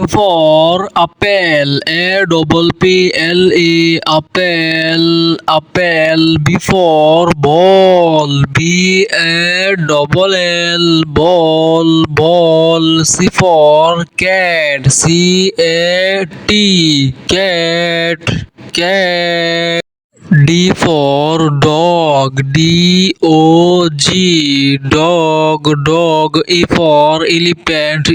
for apple, apple, apple. B for ball, ball. C for cat, cat. D for dog, dog. E for elephant,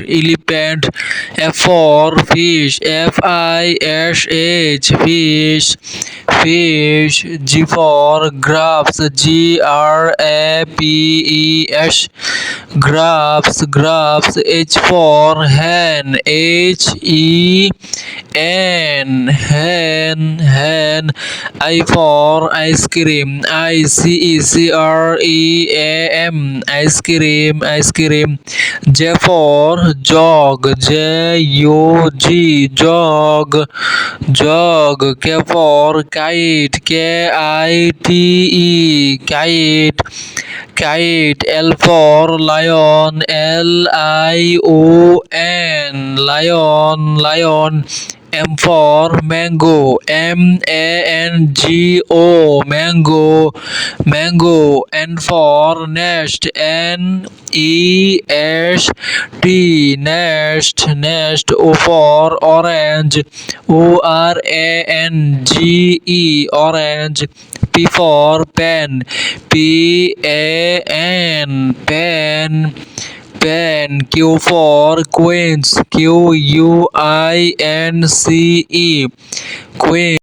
elephant. F for fish, fish. G for grapes, grapes. H for hen, hen. I for ice cream, ice cream. J for jog, jog. K for kite, kite. L for lion, lion. M for mango, mango. N for nest, nest. O for orange, orange. P for pen, pen. Q for queens, queen.